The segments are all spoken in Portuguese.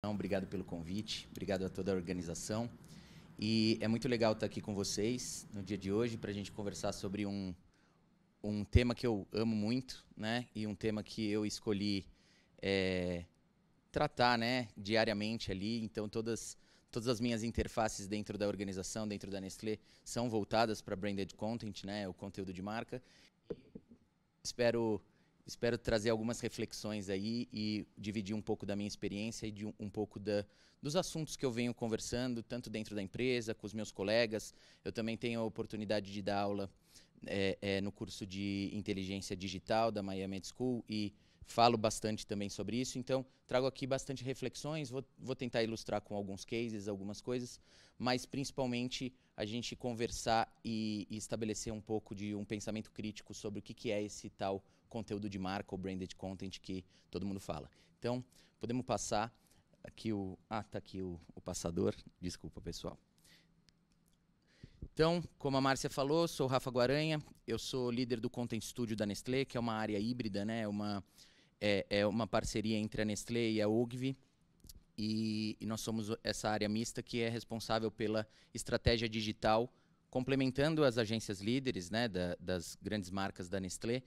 Então, obrigado pelo convite, obrigado a toda a organização. E é muito legal estar aqui com vocês no dia de hoje para a gente conversar sobre um tema que eu amo muito, né? E um tema que eu escolhi tratar, né, diariamente ali. Então, todas as minhas interfaces dentro da organização, dentro da Nestlé, são voltadas para branded content, né, o conteúdo de marca. Espero trazer algumas reflexões aí e dividir um pouco da minha experiência e de um pouco dos assuntos que eu venho conversando, tanto dentro da empresa, com os meus colegas. Eu também tenho a oportunidade de dar aula no curso de inteligência digital da Miami School e falo bastante também sobre isso. Então, trago aqui bastante reflexões, vou tentar ilustrar com alguns cases, algumas coisas, mas principalmente a gente conversar e estabelecer um pouco de um pensamento crítico sobre o que é esse tal conteúdo de marca ou branded content que todo mundo fala. Então, podemos passar aqui tá aqui o passador. Desculpa, pessoal. Então, como a Márcia falou, sou o Rafa Guaranha, eu sou líder do Content Studio da Nestlé, que é uma área híbrida, né? É uma parceria entre a Nestlé e a Ogilvy. E nós somos essa área mista que é responsável pela estratégia digital, complementando as agências líderes, né, das grandes marcas da Nestlé,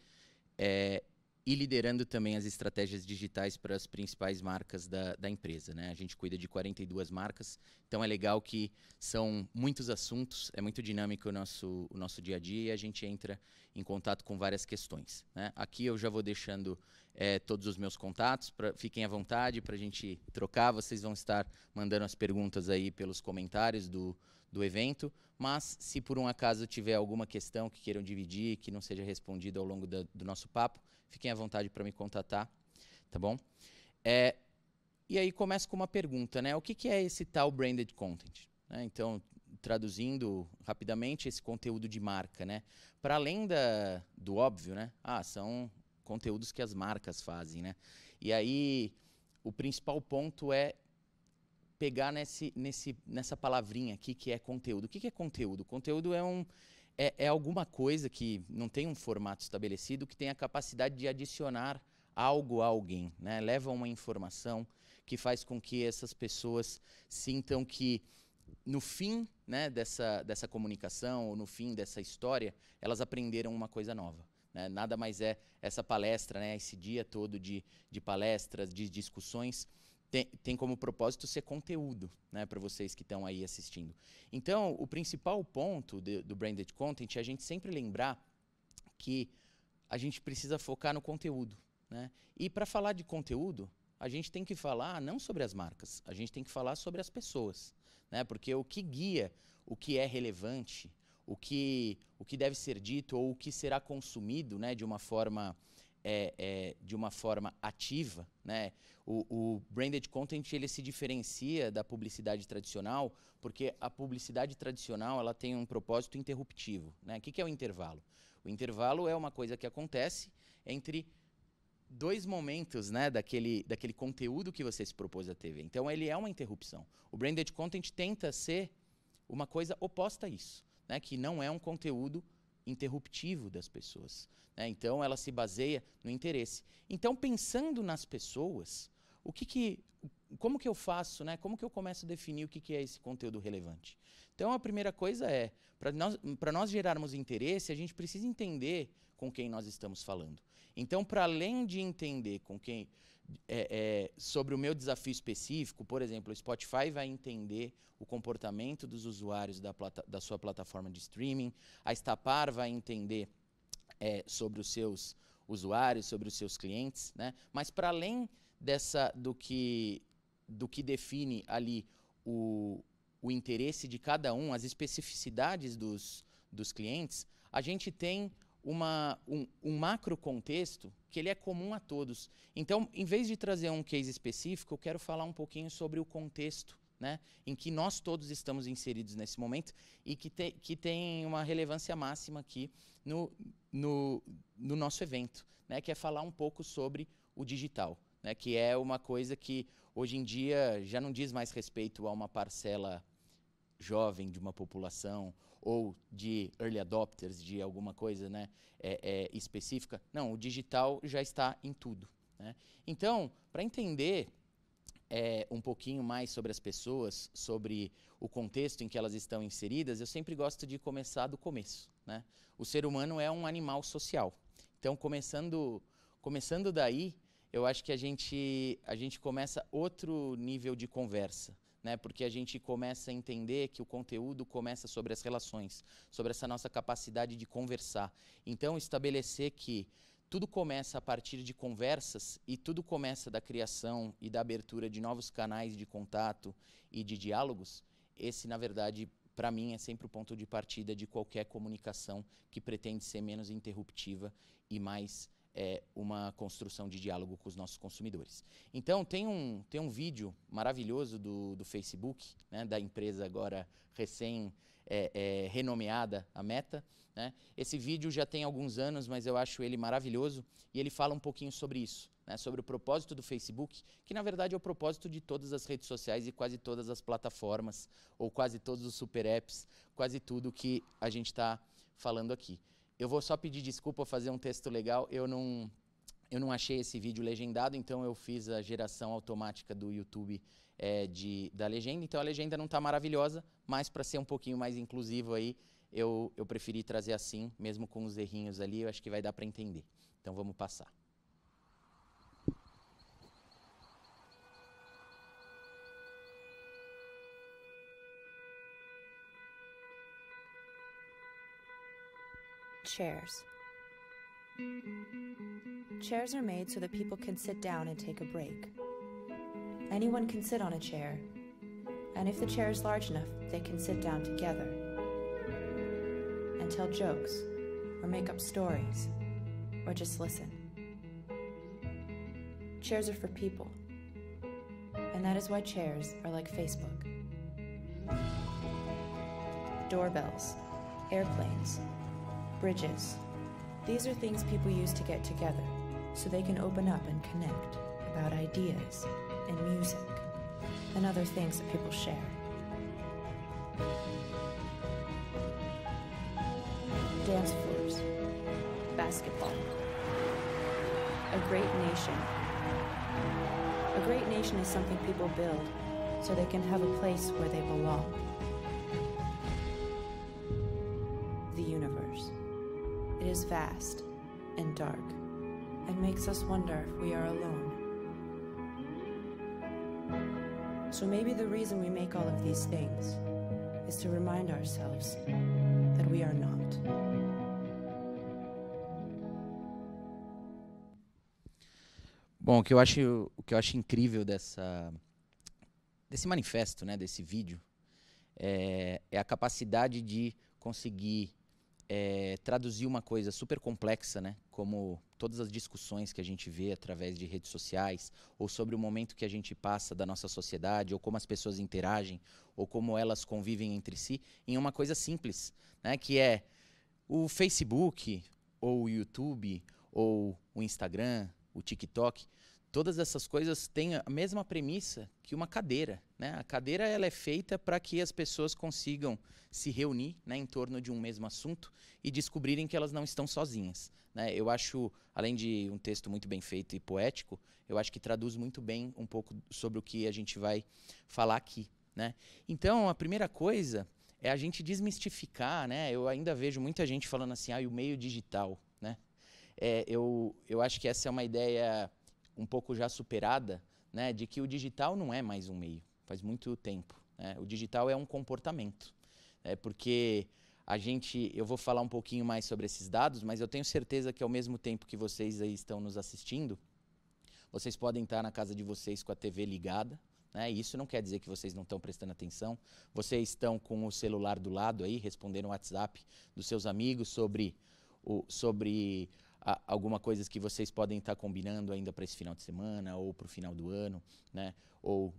e liderando também as estratégias digitais para as principais marcas da empresa, né? A gente cuida de 42 marcas, então é legal que são muitos assuntos, é muito dinâmico o nosso dia a dia e a gente entra em contato com várias questões, né? Aqui eu já vou deixando todos os meus contatos, fiquem à vontade para a gente trocar, vocês vão estar mandando as perguntas aí pelos comentários do evento, mas se por um acaso tiver alguma questão que queiram dividir, que não seja respondida ao longo do nosso papo, fiquem à vontade para me contatar, tá bom? E aí começo com uma pergunta, né? O que é esse tal branded content? Então, traduzindo rapidamente, esse conteúdo de marca, né? Para além do óbvio, né? São conteúdos que as marcas fazem, né? E aí, o principal ponto é pegar nessa palavrinha aqui que é conteúdo. O que é conteúdo? Conteúdo é alguma coisa que não tem um formato estabelecido, que tem a capacidade de adicionar algo a alguém, né? Leva uma informação que faz com que essas pessoas sintam que, no fim, né, dessa comunicação, ou no fim dessa história, elas aprenderam uma coisa nova, né? Nada mais é essa palestra, né, esse dia todo de palestras, de discussões, tem como propósito ser conteúdo, né, para vocês que estão aí assistindo. Então, o principal ponto do branded content é a gente sempre lembrar que a gente precisa focar no conteúdo, né? E para falar de conteúdo, a gente tem que falar não sobre as marcas, a gente tem que falar sobre as pessoas, né? Porque o que guia, o que é relevante, o que deve ser dito ou o que será consumido, né, de uma forma ativa, né? O branded content ele se diferencia da publicidade tradicional porque a publicidade tradicional ela tem um propósito interruptivo, né? O que é o intervalo? O intervalo é uma coisa que acontece entre dois momentos, né, daquele conteúdo que você se propôs a ter. Então ele é uma interrupção. O branded content tenta ser uma coisa oposta a isso, né? Que não é um conteúdo interruptivo das pessoas, né? Então ela se baseia no interesse. Então, pensando nas pessoas, como que eu faço, né? Como que eu começo a definir o que é esse conteúdo relevante? Então a primeira coisa é, para nós gerarmos interesse, a gente precisa entender com quem nós estamos falando. Então, para além de entender com quem sobre o meu desafio específico, por exemplo, o Spotify vai entender o comportamento dos usuários da sua plataforma de streaming, a Estapar vai entender sobre os seus usuários, sobre os seus clientes, né? Mas para além do que define ali o interesse de cada um, as especificidades dos clientes, a gente tem um macro contexto que ele é comum a todos. Então, em vez de trazer um case específico, eu quero falar um pouquinho sobre o contexto, né, em que nós todos estamos inseridos nesse momento e que tem uma relevância máxima aqui no nosso evento, né, que é falar um pouco sobre o digital, né, que é uma coisa que hoje em dia já não diz mais respeito a uma parcela jovem de uma população ou de early adopters de alguma coisa, né, específica. Não, o digital já está em tudo, né? Então, para entender um pouquinho mais sobre as pessoas, sobre o contexto em que elas estão inseridas, eu sempre gosto de começar do começo, né? O ser humano é um animal social. Então, começando daí, eu acho que a gente começa outro nível de conversa, né? Porque a gente começa a entender que o conteúdo começa sobre as relações, sobre essa nossa capacidade de conversar. Então, estabelecer que tudo começa a partir de conversas e tudo começa da criação e da abertura de novos canais de contato e de diálogos, esse, na verdade, para mim, é sempre o ponto de partida de qualquer comunicação que pretende ser menos interruptiva e mais uma construção de diálogo com os nossos consumidores. Então, tem um vídeo maravilhoso do Facebook, né, da empresa agora renomeada, a Meta, né? Esse vídeo já tem alguns anos, mas eu acho ele maravilhoso e ele fala um pouquinho sobre isso, né? Sobre o propósito do Facebook, que na verdade é o propósito de todas as redes sociais e quase todas as plataformas, ou quase todos os super apps, quase tudo que a gente está falando aqui. Eu vou só pedir desculpa, fazer um texto legal, eu não achei esse vídeo legendado, então eu fiz a geração automática do YouTube da legenda, então a legenda não está maravilhosa, mas para ser um pouquinho mais inclusivo aí, eu preferi trazer assim, mesmo com os errinhos ali, eu acho que vai dar para entender. Então vamos passar. Chairs. Chairs are made so that people can sit down and take a break. Anyone can sit on a chair, and if the chair is large enough, they can sit down together and tell jokes, or make up stories, or just listen. Chairs are for people, and that is why chairs are like Facebook. Doorbells, airplanes, bridges. These are things people use to get together, so they can open up and connect about ideas and music and other things that people share. Dance floors, basketball, a great nation. A great nation is something people build so they can have a place where they belong. The universe. It is vast and dark and makes us wonder if we are alone. So maybe the reason we make all of these things is to remind ourselves that we are not. Bom, o que eu acho incrível desse manifesto, né, desse vídeo, é a capacidade de conseguir traduzir uma coisa super complexa, né, como todas as discussões que a gente vê através de redes sociais, ou sobre o momento que a gente passa da nossa sociedade, ou como as pessoas interagem, ou como elas convivem entre si, em uma coisa simples, né, que é o Facebook, ou o YouTube, ou o Instagram, o TikTok. Todas essas coisas têm a mesma premissa que uma cadeira, né? A cadeira ela é feita para que as pessoas consigam se reunir, né, em torno de um mesmo assunto e descobrirem que elas não estão sozinhas, né? Eu acho, além de um texto muito bem feito e poético, eu acho que traduz muito bem um pouco sobre o que a gente vai falar aqui, né? Então, a primeira coisa é a gente desmistificar, né? Eu ainda vejo muita gente falando assim, o meio digital, né? Eu acho que essa é uma ideia um pouco já superada, né, de que o digital não é mais um meio, faz muito tempo, né? O digital é um comportamento, porque eu vou falar um pouquinho mais sobre esses dados, mas eu tenho certeza que ao mesmo tempo que vocês aí estão nos assistindo, vocês podem estar na casa de vocês com a TV ligada, né? E isso não quer dizer que vocês não estão prestando atenção, vocês estão com o celular do lado aí, respondendo o WhatsApp dos seus amigos sobre alguma coisa que vocês podem estar combinando ainda para esse final de semana ou para o final do ano, né? Ou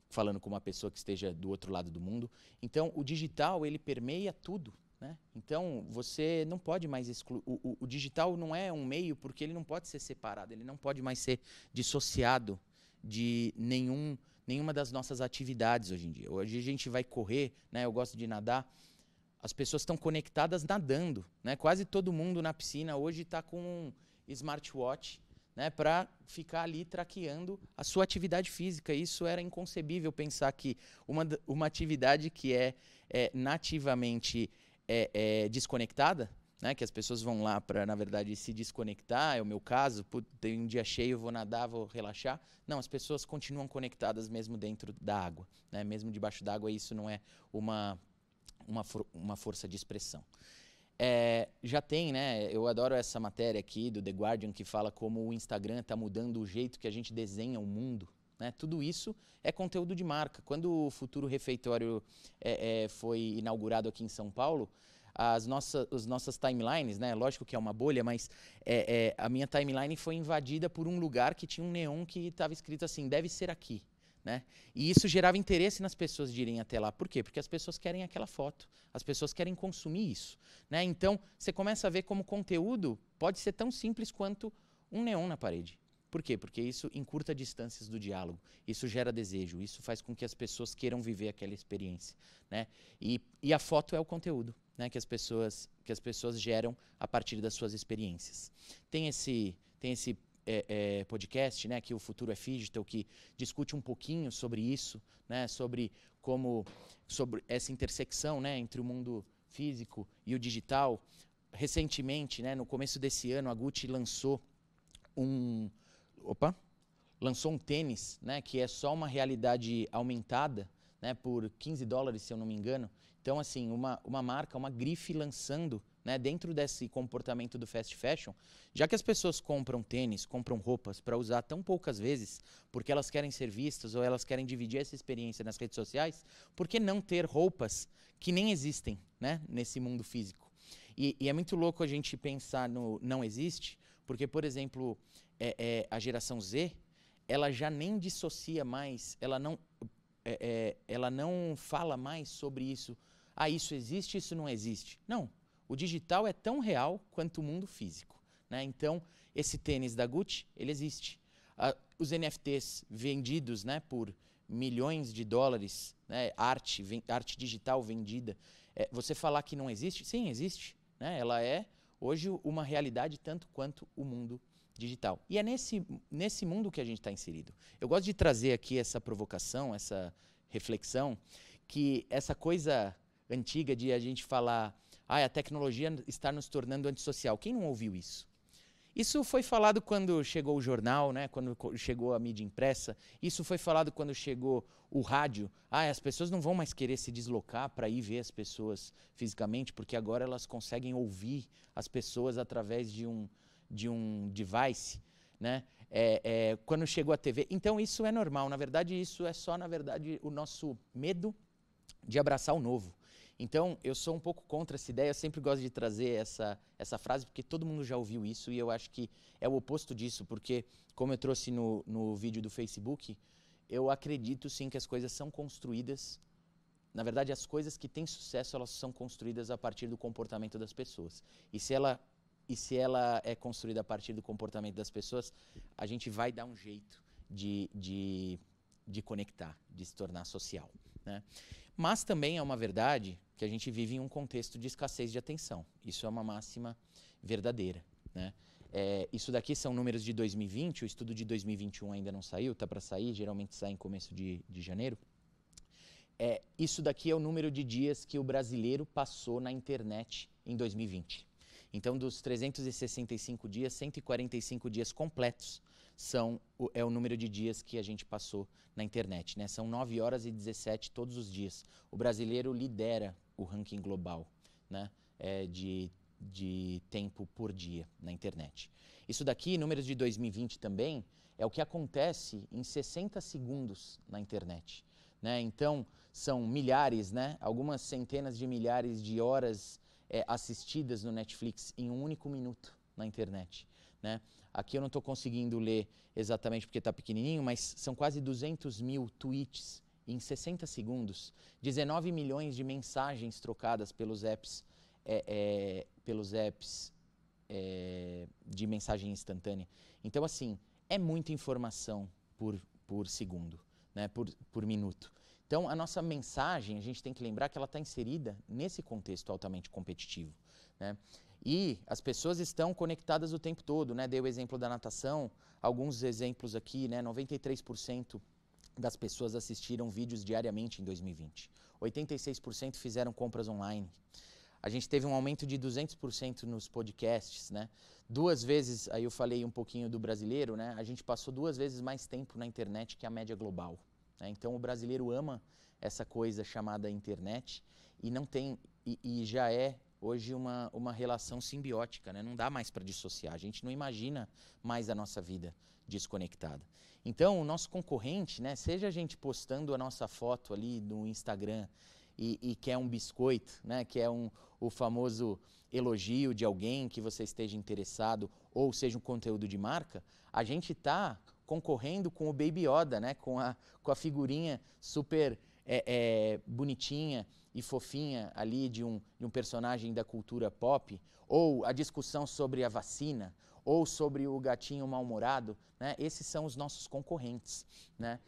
falando com uma pessoa que esteja do outro lado do mundo. Então, o digital, ele permeia tudo, né? Então, você não pode mais excluir. O digital não é um meio porque ele não pode ser separado, ele não pode mais ser dissociado de nenhuma das nossas atividades hoje em dia. Hoje a gente vai correr, né? Eu gosto de nadar. As pessoas estão conectadas nadando, né? Quase todo mundo na piscina hoje está com um smartwatch, né, para ficar ali traqueando a sua atividade física. Isso era inconcebível pensar que uma atividade que é nativamente desconectada, né, que as pessoas vão lá para, na verdade, se desconectar, é o meu caso, tem um dia cheio, eu vou nadar, vou relaxar. Não, as pessoas continuam conectadas mesmo dentro da água, né, mesmo debaixo d'água, isso não é uma força de expressão. Já tem, né? Eu adoro essa matéria aqui do The Guardian que fala como o Instagram está mudando o jeito que a gente desenha o mundo, né? Tudo isso é conteúdo de marca. Quando o Futuro Refeitório foi inaugurado aqui em São Paulo, as nossas timelines, né? Lógico que é uma bolha, mas a minha timeline foi invadida por um lugar que tinha um neon que estava escrito assim, deve ser aqui. Né? E isso gerava interesse nas pessoas de irem até lá. Por quê? Porque as pessoas querem aquela foto, as pessoas querem consumir isso. Né? Então, você começa a ver como conteúdo pode ser tão simples quanto um neon na parede. Por quê? Porque isso encurta distâncias do diálogo, isso gera desejo, isso faz com que as pessoas queiram viver aquela experiência. Né? E a foto é o conteúdo, né? que as pessoas geram a partir das suas experiências. Tem esse podcast, né, que o Futuro é Phygital, que discute um pouquinho sobre isso, né, sobre essa intersecção, né, entre o mundo físico e o digital. Recentemente, né, no começo desse ano, a Gucci lançou um tênis, né, que é só uma realidade aumentada, né, por $15, se eu não me engano. Então, assim, uma marca, uma grife lançando, né, dentro desse comportamento do fast fashion, já que as pessoas compram tênis, compram roupas para usar tão poucas vezes, porque elas querem ser vistas ou elas querem dividir essa experiência nas redes sociais, por que não ter roupas que nem existem, né, nesse mundo físico? E é muito louco a gente pensar no não existe, porque, por exemplo, a geração Z, ela já nem dissocia mais, ela não fala mais sobre isso. Ah, isso existe, isso não existe. Não. O digital é tão real quanto o mundo físico. Né? Então, esse tênis da Gucci, ele existe. Os NFTs vendidos, né, por milhões de dólares, né, arte digital vendida. Você falar que não existe? Sim, existe. Né? Ela é, hoje, uma realidade tanto quanto o mundo digital. E é nesse mundo que a gente está inserido. Eu gosto de trazer aqui essa provocação, essa reflexão, que essa coisa antiga de a gente falar a tecnologia está nos tornando antissocial. Quem não ouviu isso? Isso foi falado quando chegou o jornal, né? Quando chegou a mídia impressa. Isso foi falado quando chegou o rádio. As pessoas não vão mais querer se deslocar para ir ver as pessoas fisicamente, porque agora elas conseguem ouvir as pessoas através de um device. Né? Quando chegou a TV. Então isso é normal. Na verdade, isso é só, o nosso medo de abraçar o novo. Então, eu sou um pouco contra essa ideia, eu sempre gosto de trazer essa frase, porque todo mundo já ouviu isso e eu acho que é o oposto disso, porque, como eu trouxe no vídeo do Facebook, eu acredito sim que as coisas são construídas, na verdade, as coisas que têm sucesso, elas são construídas a partir do comportamento das pessoas. E se ela é construída a partir do comportamento das pessoas, a gente vai dar um jeito de conectar, de se tornar social, né? Mas também é uma verdade que a gente vive em um contexto de escassez de atenção. Isso é uma máxima verdadeira. Né? Isso daqui são números de 2020, o estudo de 2021 ainda não saiu, está para sair, geralmente sai em começo de janeiro. Isso daqui é o número de dias que o brasileiro passou na internet em 2020. Então, dos 365 dias, 145 dias completos é o número de dias que a gente passou na internet. Né? São 9 horas e 17 todos os dias. O brasileiro lidera o ranking global, né, de tempo por dia na internet. Isso daqui, números de 2020 também, é o que acontece em 60 segundos na internet. Né? Então, são milhares, né, algumas centenas de milhares de horas assistidas no Netflix em um único minuto na internet. Né? Aqui eu não estou conseguindo ler exatamente porque está pequenininho, mas são quase 200 mil tweets em 60 segundos, 19 milhões de mensagens trocadas pelos apps de mensagem instantânea. Então, assim, é muita informação por segundo, né? por minuto. Então, a nossa mensagem, a gente tem que lembrar que ela está inserida nesse contexto altamente competitivo. Né? E as pessoas estão conectadas o tempo todo, né? Dei o exemplo da natação, alguns exemplos aqui, né? 93% das pessoas assistiram vídeos diariamente em 2020. 86% fizeram compras online. A gente teve um aumento de 200% nos podcasts, né? 2 vezes, aí eu falei um pouquinho do brasileiro, né? A gente passou 2 vezes mais tempo na internet que a média global, né? Então o brasileiro ama essa coisa chamada internet e não tem, e já é hoje uma relação simbiótica, né? Não dá mais para dissociar, a gente não imagina mais a nossa vida desconectada. Então, o nosso concorrente, né? Seja a gente postando a nossa foto ali no Instagram e quer um biscoito, né? Que é o famoso elogio de alguém que você esteja interessado, ou seja um conteúdo de marca, a gente está concorrendo com o Baby Yoda, né? Com a figurinha super bonitinha e fofinha ali de um personagem da cultura pop, ou a discussão sobre a vacina, ou sobre o gatinho mal-humorado, né? Esses são os nossos concorrentes, né?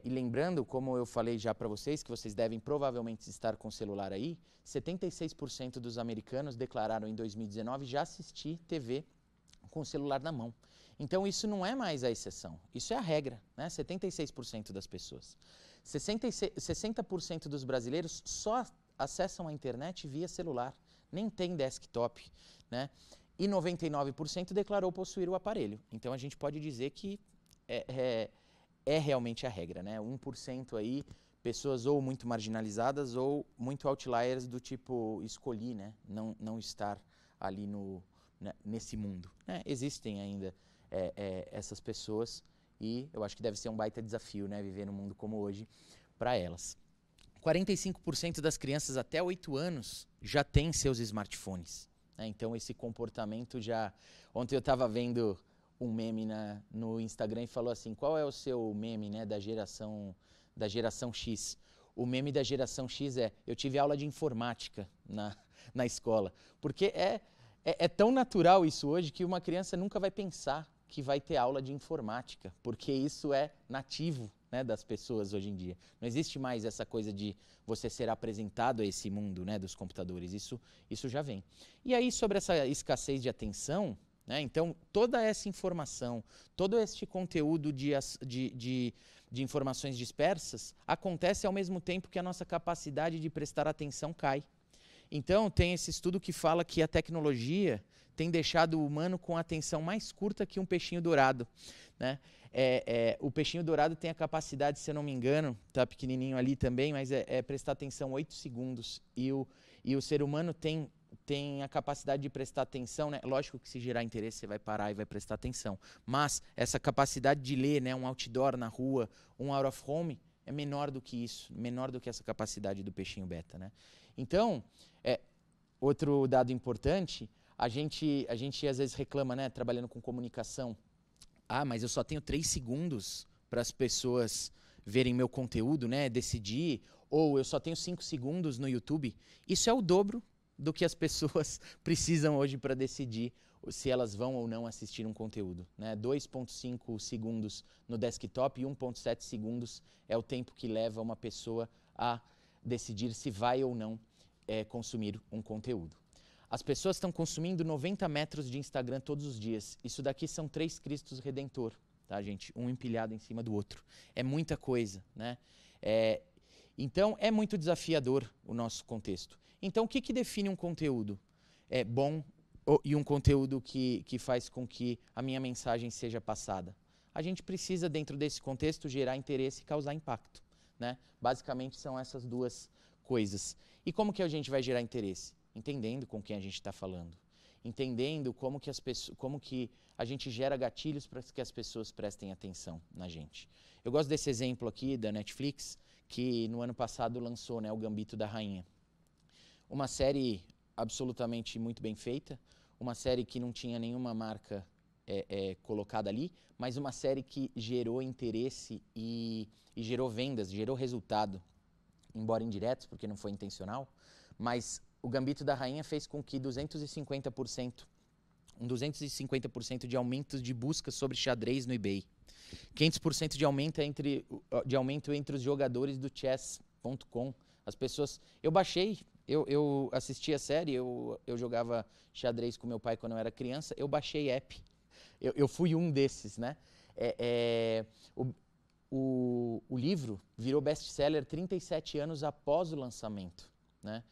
E lembrando, como eu falei já para vocês, que vocês devem provavelmente estar com o celular aí, 76% dos americanos declararam em 2019 já assistir TV com o celular na mão. Então isso não é mais a exceção, isso é a regra, né? 76% das pessoas. 60% dos brasileiros só acessam a internet via celular, nem tem desktop, né? E 99% declarou possuir o aparelho. Então a gente pode dizer que é realmente a regra, né? 1% aí, pessoas ou muito marginalizadas ou muito outliers do tipo, escolhi, né? Não estar ali nesse mundo, né? Existem ainda essas pessoas e eu acho que deve ser um baita desafio, né? Viver num mundo como hoje para elas. 45% das crianças até 8 anos já têm seus smartphones, né? Então esse comportamento já... Ontem eu estava vendo um meme no Instagram e falou assim, qual é o seu meme, né, da geração X? O meme da geração X eu tive aula de informática na escola. Porque é tão natural isso hoje que uma criança nunca vai pensar que vai ter aula de informática, porque isso é nativo, né, das pessoas hoje em dia. Não existe mais essa coisa de você ser apresentado a esse mundo, né, dos computadores. Isso já vem. E aí, sobre essa escassez de atenção, né, então, toda essa informação, todo este conteúdo de informações dispersas acontece ao mesmo tempo que a nossa capacidade de prestar atenção cai. Então, tem esse estudo que fala que a tecnologia tem deixado o humano com a atenção mais curta que um peixinho dourado, né? O peixinho dourado tem a capacidade, se eu não me engano, tá pequenininho ali também, mas prestar atenção 8 segundos. E o ser humano tem a capacidade de prestar atenção, né? Lógico que se gerar interesse você vai parar e vai prestar atenção. Mas essa capacidade de ler, né, um outdoor na rua, um out of home, é menor do que isso, menor do que essa capacidade do peixinho beta, né? Então, outro dado importante, a gente às vezes reclama, né, trabalhando com comunicação, mas eu só tenho 3 segundos para as pessoas verem meu conteúdo, né, decidir, ou eu só tenho 5 segundos no YouTube. Isso é o dobro do que as pessoas precisam hoje para decidir se elas vão ou não assistir um conteúdo, né? 2,5 segundos no desktop e 1,7 segundos é o tempo que leva uma pessoa a decidir se vai ou não consumir um conteúdo. As pessoas estão consumindo 90 metros de Instagram todos os dias. Isso daqui são 3 Cristos Redentor, tá, gente? Um empilhado em cima do outro. É muita coisa, né? Então, é muito desafiador o nosso contexto. Então, o que define um conteúdo bom e um conteúdo que faz com que a minha mensagem seja passada? A gente precisa, dentro desse contexto, gerar interesse e causar impacto, né? Basicamente, são essas 2 coisas. E como que a gente vai gerar interesse? Entendendo com quem a gente está falando. Entendendo como que a gente gera gatilhos para que as pessoas prestem atenção na gente. Eu gosto desse exemplo aqui da Netflix, que no ano passado lançou, né, o Gambito da Rainha. Uma série absolutamente muito bem feita, uma série que não tinha nenhuma marca colocada ali, mas uma série que gerou interesse e gerou vendas, gerou resultado, embora indiretos, porque não foi intencional, mas o Gambito da Rainha fez com que 250% de aumento de busca sobre xadrez no eBay. 500% de aumento entre os jogadores do chess.com. As pessoas... Eu baixei Eu assisti a série, eu jogava xadrez com meu pai quando eu era criança, eu baixei app. Eu fui um desses, né? O livro virou best-seller 37 anos após o lançamento, né?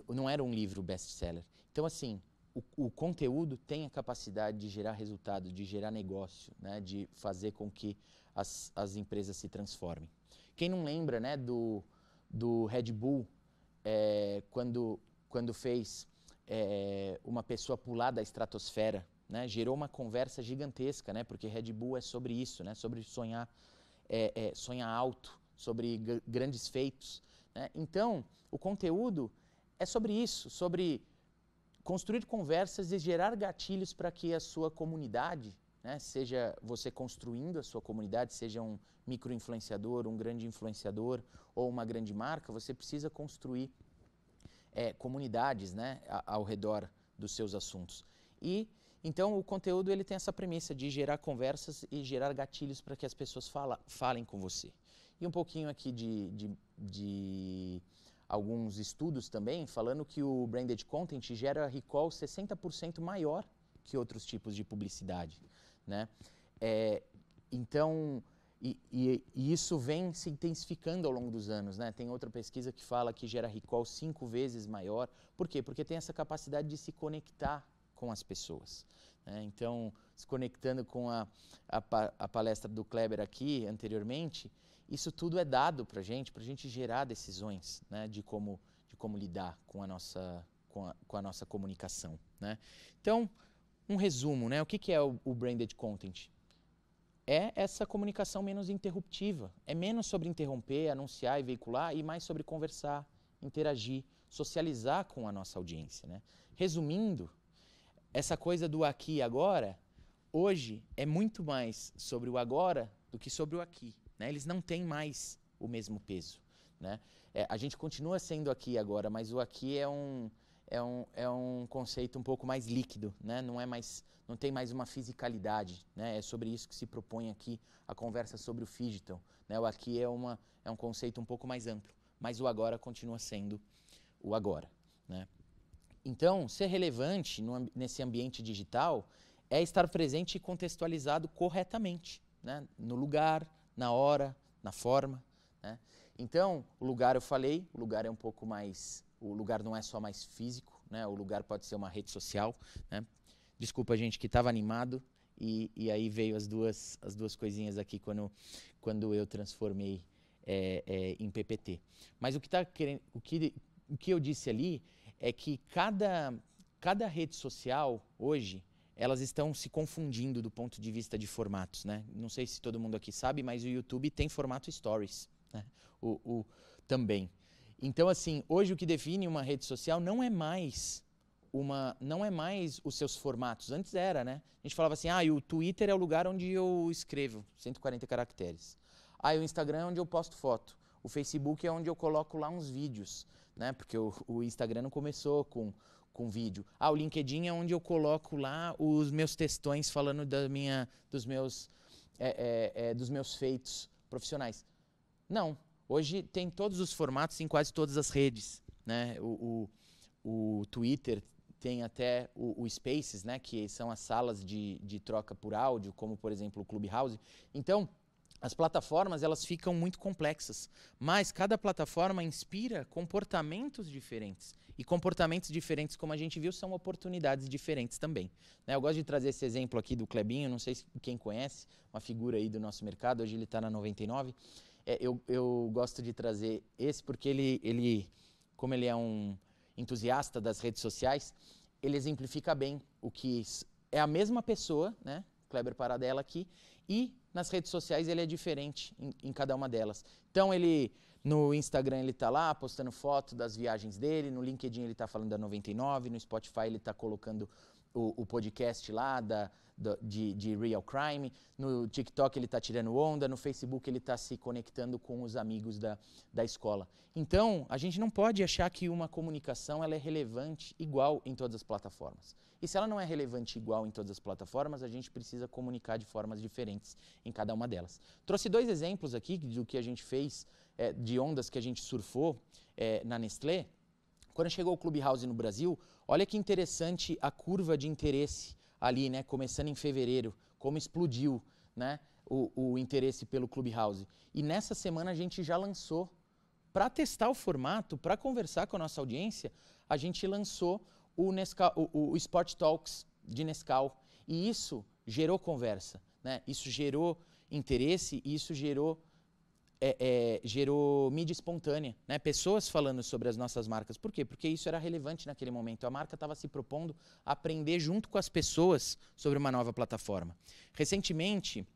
Não era um livro best-seller. Então, assim, o conteúdo tem a capacidade de gerar resultado, de gerar negócio, né? De fazer com que as empresas se transformem. Quem não lembra, né, do Red Bull, quando fez uma pessoa pular da estratosfera, né? Gerou uma conversa gigantesca, né? Porque Red Bull é sobre isso, né? Sobre sonhar, sonhar alto, sobre grandes feitos, né? Então, o conteúdo é sobre isso, sobre construir conversas e gerar gatilhos para que a sua comunidade, né, seja você construindo a sua comunidade, seja um micro-influenciador, um grande influenciador ou uma grande marca, você precisa construir comunidades, né, ao redor dos seus assuntos. E então o conteúdo ele tem essa premissa de gerar conversas e gerar gatilhos para que as pessoas falem com você. E um pouquinho aqui de alguns estudos também, falando que o branded content gera recall 60% maior que outros tipos de publicidade, né? Então, isso vem se intensificando ao longo dos anos, né? Tem outra pesquisa que fala que gera recall 5 vezes maior. Por quê? Porque tem essa capacidade de se conectar com as pessoas, né? Então, se conectando com a palestra do Kleber aqui anteriormente, isso tudo é dado para a gente gerar decisões, né, de como lidar com a nossa comunicação, né? Então, um resumo, né? O que é o branded content? É essa comunicação menos interruptiva. É menos sobre interromper, anunciar e veicular e mais sobre conversar, interagir, socializar com a nossa audiência, né? Resumindo, essa coisa do aqui e agora, hoje é muito mais sobre o agora do que sobre o aqui, né? Eles não têm mais o mesmo peso, né? A gente continua sendo aqui agora, mas o aqui é um conceito um pouco mais líquido, né? Não tem mais uma fisicalidade, né? É sobre isso que se propõe aqui a conversa sobre o Phygital, né? O aqui é um conceito um pouco mais amplo, mas o agora continua sendo o agora, né? Então, ser relevante nesse ambiente digital é estar presente e contextualizado corretamente, né? No lugar, na hora, na forma, né? Então, o lugar eu falei, o lugar é um pouco mais... O lugar não é só mais físico, né? O lugar pode ser uma rede social, né? Desculpa, gente, que estava animado e aí veio as duas coisinhas aqui quando eu transformei em PPT. Mas o que eu disse ali é que cada rede social hoje elas estão se confundindo do ponto de vista de formatos, né? Não sei se todo mundo aqui sabe, mas o YouTube tem formato Stories, né? Também. Então, assim, hoje o que define uma rede social não é mais os seus formatos. Antes era, né? A gente falava assim, o Twitter é o lugar onde eu escrevo, 140 caracteres. O Instagram é onde eu posto foto. O Facebook é onde eu coloco lá uns vídeos, né? Porque o Instagram não começou com vídeo. O LinkedIn é onde eu coloco lá os meus textões falando dos meus feitos profissionais. Não. Hoje tem todos os formatos em quase todas as redes, né? O Twitter tem até o Spaces, né? Que são as salas de troca por áudio, como por exemplo o Clubhouse. Então, as plataformas elas ficam muito complexas, mas cada plataforma inspira comportamentos diferentes. E comportamentos diferentes, como a gente viu, são oportunidades diferentes também, né? Eu gosto de trazer esse exemplo aqui do Clebinho, não sei quem conhece, uma figura aí do nosso mercado, hoje ele está na 99. Eu gosto de trazer esse porque ele, como ele é um entusiasta das redes sociais, ele exemplifica bem o que é a mesma pessoa, né? Kleber Paradella aqui, e nas redes sociais ele é diferente em cada uma delas. Então no Instagram ele está lá postando foto das viagens dele, no LinkedIn ele está falando da 99, no Spotify ele está colocando o podcast lá de Real Crime, no TikTok ele está tirando onda, no Facebook ele está se conectando com os amigos da escola. Então, a gente não pode achar que uma comunicação ela é relevante igual em todas as plataformas. E se ela não é relevante igual em todas as plataformas, a gente precisa comunicar de formas diferentes em cada uma delas. Trouxe 2 exemplos aqui do que a gente fez, de ondas que a gente surfou na Nestlé. Quando chegou o Clubhouse no Brasil, olha que interessante a curva de interesse ali, né? Começando em fevereiro, como explodiu, né? O interesse pelo Clubhouse. E nessa semana a gente já lançou, para testar o formato, para conversar com a nossa audiência, a gente lançou o Sport Talks de Nescau. E isso gerou conversa, né? Isso gerou interesse e isso gerou mídia espontânea, né? Pessoas falando sobre as nossas marcas. Por quê? Porque isso era relevante naquele momento. A marca estava se propondo a aprender junto com as pessoas sobre uma nova plataforma. Recentemente,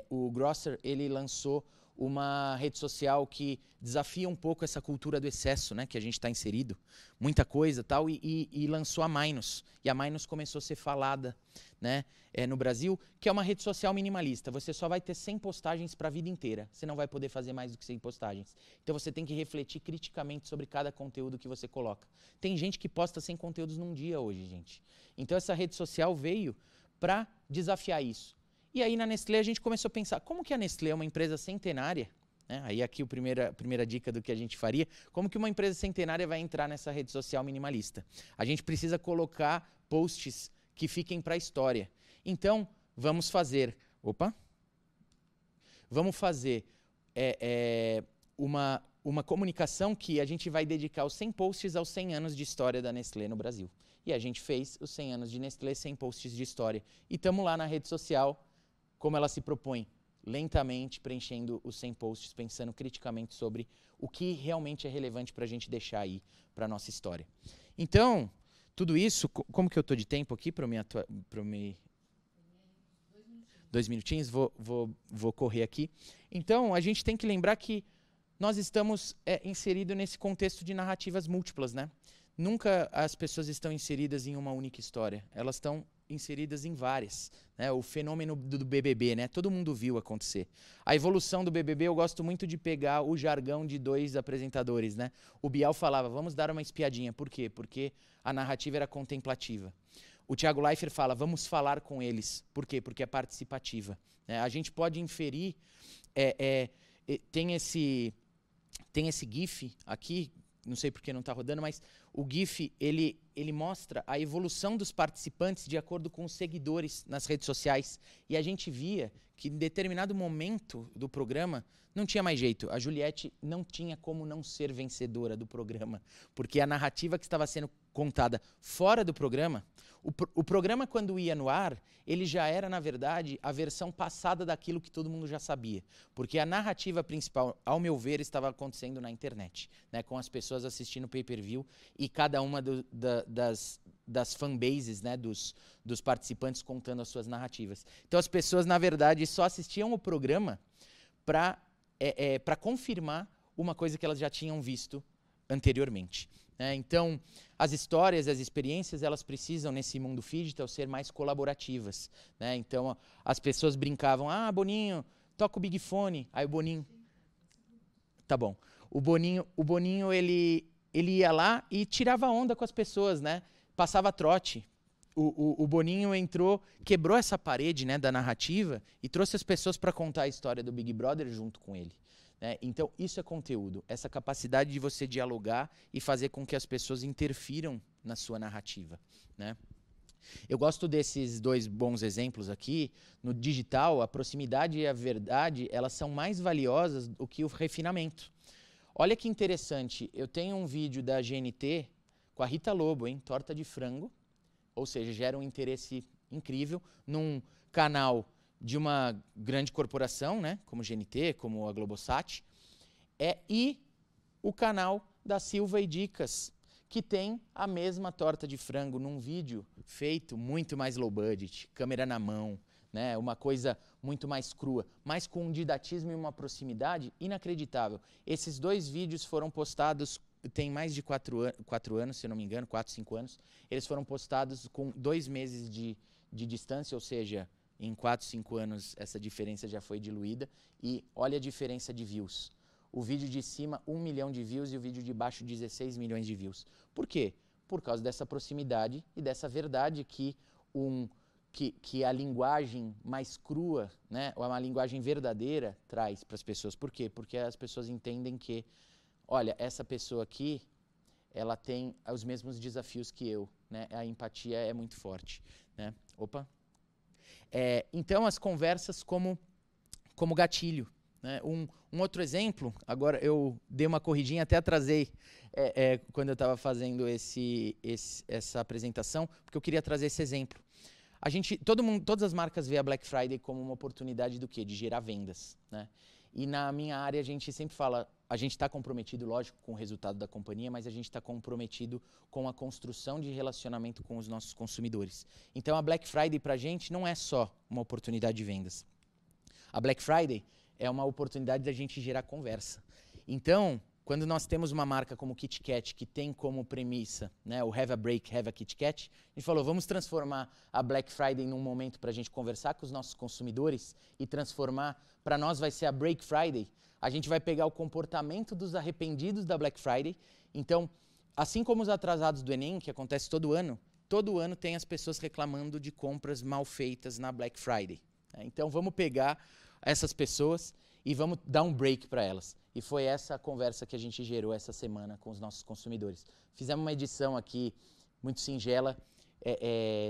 o Grosser ele lançou uma rede social que desafia um pouco essa cultura do excesso, né, que a gente está inserido, muita coisa tal, e lançou a Minus. E a Minus começou a ser falada, né, no Brasil, que é uma rede social minimalista. Você só vai ter 100 postagens para a vida inteira. Você não vai poder fazer mais do que 100 postagens. Então você tem que refletir criticamente sobre cada conteúdo que você coloca. Tem gente que posta 100 conteúdos num dia hoje, gente. Então essa rede social veio para desafiar isso. E aí na Nestlé a gente começou a pensar, como que a Nestlé é uma empresa centenária, né? Aí aqui a primeira dica do que a gente faria, como que uma empresa centenária vai entrar nessa rede social minimalista? A gente precisa colocar posts que fiquem para a história. Então, vamos fazer uma comunicação que a gente vai dedicar os 100 posts aos 100 anos de história da Nestlé no Brasil. E a gente fez os 100 anos de Nestlé, 100 posts de história. E estamos lá na rede social, como ela se propõe, lentamente preenchendo os 100 posts, pensando criticamente sobre o que realmente é relevante para a gente deixar aí para a nossa história. Então, tudo isso, como que eu estou de tempo aqui para me 2 minutinhos, vou correr aqui. Então, a gente tem que lembrar que nós estamos inseridos nesse contexto de narrativas múltiplas, né? Nunca as pessoas estão inseridas em uma única história, elas estão inseridas em várias, né? O fenômeno do BBB, né? Todo mundo viu acontecer. A evolução do BBB, eu gosto muito de pegar o jargão de 2 apresentadores, né? O Bial falava, vamos dar uma espiadinha. Por quê? Porque a narrativa era contemplativa. O Thiago Leifert fala, vamos falar com eles. Por quê? Porque é participativa, né? A gente pode inferir, tem esse GIF aqui, não sei porque não está rodando, mas o GIF, ele mostra a evolução dos participantes de acordo com os seguidores nas redes sociais. E a gente via que em determinado momento do programa não tinha mais jeito. A Juliette não tinha como não ser vencedora do programa, porque a narrativa que estava sendo contada fora do programa, o programa quando ia no ar, ele já era, na verdade, a versão passada daquilo que todo mundo já sabia. Porque a narrativa principal, ao meu ver, estava acontecendo na internet, né, com as pessoas assistindo pay-per-view e cada uma das fanbases, né, dos participantes contando as suas narrativas. Então as pessoas, na verdade, só assistiam o programa para confirmar uma coisa que elas já tinham visto anteriormente. Então, as histórias, as experiências, elas precisam, nesse mundo digital, ser mais colaborativas, né? Então, as pessoas brincavam, Boninho, toca o Big Fone. Aí o Boninho... Tá bom. O Boninho ele ia lá e tirava onda com as pessoas, né? Passava trote. O Boninho entrou, quebrou essa parede, né, da narrativa e trouxe as pessoas para contar a história do Big Brother junto com ele. Então, isso é conteúdo, essa capacidade de você dialogar e fazer com que as pessoas interfiram na sua narrativa, né? Eu gosto desses 2 bons exemplos aqui. No digital, a proximidade e a verdade, elas são mais valiosas do que o refinamento. Olha que interessante, eu tenho um vídeo da GNT com a Rita Lobo, hein? Torta de frango, ou seja, gera um interesse incrível num canal de uma grande corporação, né, como GNT, como a Globosat, e o canal da Silva e Dicas, que tem a mesma torta de frango num vídeo feito muito mais low budget, câmera na mão, né, uma coisa muito mais crua, mas com um didatismo e uma proximidade inacreditável. Esses 2 vídeos foram postados, tem mais de 4 anos, se eu não me engano, 4, 5 anos, eles foram postados com 2 meses de distância, ou seja, em 4, 5 anos essa diferença já foi diluída e olha a diferença de views. O vídeo de cima, 1 milhão de views e o vídeo de baixo, 16 milhões de views. Por quê? Por causa dessa proximidade e dessa verdade que a linguagem mais crua, né, ou uma linguagem verdadeira traz para as pessoas. Por quê? Porque as pessoas entendem que, olha, essa pessoa aqui, ela tem os mesmos desafios que eu, né? A empatia é muito forte, né? Opa! Então, as conversas como gatilho, né? Um outro exemplo, agora eu dei uma corridinha, até atrasei quando eu estava fazendo essa apresentação, porque eu queria trazer esse exemplo. Todas as marcas veem a Black Friday como uma oportunidade do quê? De gerar vendas, né? E na minha área a gente sempre fala, a gente está comprometido, lógico, com o resultado da companhia, mas a gente está comprometido com a construção de relacionamento com os nossos consumidores. Então a Black Friday para a gente não é só uma oportunidade de vendas. A Black Friday é uma oportunidade da gente gerar conversa. Então, quando nós temos uma marca como Kit Kat, que tem como premissa, né, o Have a Break, Have a Kit Kat, a gente falou, vamos transformar a Black Friday num momento para a gente conversar com os nossos consumidores e transformar, para nós vai ser a Break Friday. A gente vai pegar o comportamento dos arrependidos da Black Friday. Então, assim como os atrasados do Enem, que acontece todo ano tem as pessoas reclamando de compras mal feitas na Black Friday. Então, vamos pegar essas pessoas e vamos dar um break para elas. E foi essa a conversa que a gente gerou essa semana com os nossos consumidores. Fizemos uma edição aqui muito singela,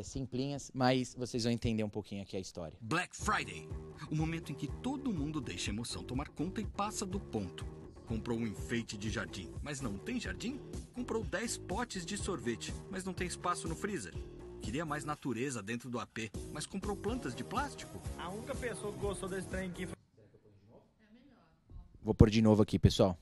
simplinhas, mas vocês vão entender um pouquinho aqui a história. Black Friday, o momento em que todo mundo deixa a emoção tomar conta e passa do ponto. Comprou um enfeite de jardim, mas não tem jardim? Comprou 10 potes de sorvete, mas não tem espaço no freezer? Queria mais natureza dentro do AP, mas comprou plantas de plástico? A única pessoa que gostou desse trem aqui foi... Vou pôr de novo aqui, pessoal.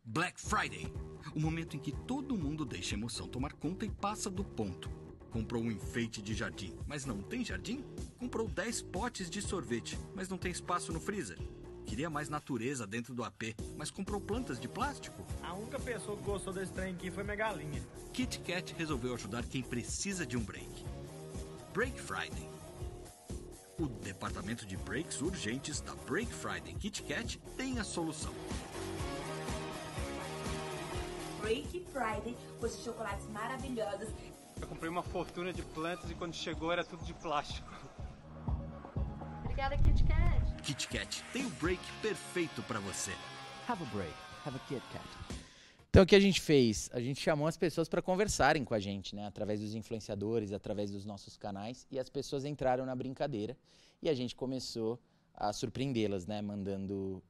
Black Friday, o momento em que todo mundo deixa a emoção tomar conta e passa do ponto. Comprou um enfeite de jardim, mas não tem jardim? Comprou 10 potes de sorvete, mas não tem espaço no freezer? Queria mais natureza dentro do AP, mas comprou plantas de plástico? A única pessoa que gostou desse trem aqui foi minha galinha. Kit Kat resolveu ajudar quem precisa de um break. Break Friday. O departamento de breaks urgentes da Break Friday Kit Kat tem a solução. Break Friday, com chocolates maravilhosos. Eu comprei uma fortuna de plantas e quando chegou era tudo de plástico. Obrigada, Kit Kat. Kit Kat tem o break perfeito para você. Have a break, have a Kit Kat. Então o que a gente fez? A gente chamou as pessoas para conversarem com a gente, né? Através dos influenciadores, através dos nossos canais, e as pessoas entraram na brincadeira e a gente começou a surpreendê-las, né? Mandando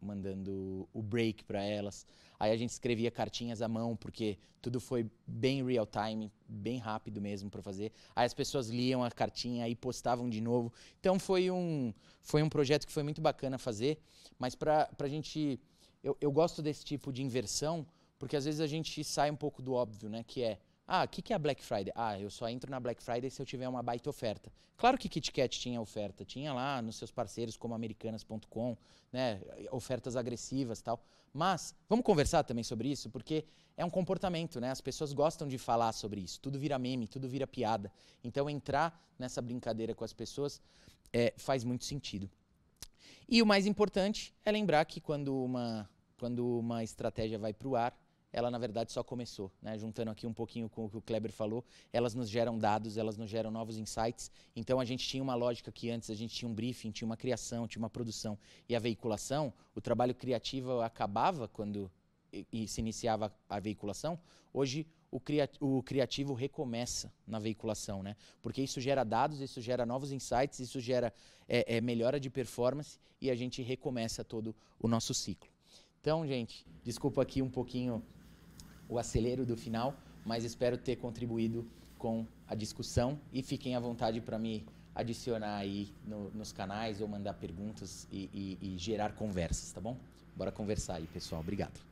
o break para elas. Aí a gente escrevia cartinhas à mão, porque tudo foi bem real time, bem rápido mesmo para fazer. Aí as pessoas liam a cartinha e postavam de novo. Então foi um projeto que foi muito bacana fazer, mas pra gente... Eu gosto desse tipo de inversão, porque às vezes a gente sai um pouco do óbvio, né? Que é, o que é a Black Friday? Eu só entro na Black Friday se eu tiver uma baita oferta. Claro que Kit Kat tinha oferta, tinha lá nos seus parceiros como Americanas.com, né? Ofertas agressivas e tal. Mas vamos conversar também sobre isso, porque é um comportamento, né? As pessoas gostam de falar sobre isso. Tudo vira meme, tudo vira piada. Então entrar nessa brincadeira com as pessoas faz muito sentido. E o mais importante é lembrar que quando uma estratégia vai para o ar, ela na verdade só começou, né? Juntando aqui um pouquinho com o que o Kleber falou, elas nos geram dados, elas nos geram novos insights. Então a gente tinha uma lógica que antes a gente tinha um briefing, tinha uma criação, tinha uma produção e a veiculação. O trabalho criativo acabava quando se iniciava a veiculação. Hoje o criativo recomeça na veiculação, né? Porque isso gera dados, isso gera novos insights, isso gera melhora de performance e a gente recomeça todo o nosso ciclo. Então, gente, desculpa aqui um pouquinho o acelero do final, mas espero ter contribuído com a discussão e fiquem à vontade para me adicionar aí nos canais ou mandar perguntas e gerar conversas, tá bom? Bora conversar aí, pessoal. Obrigado.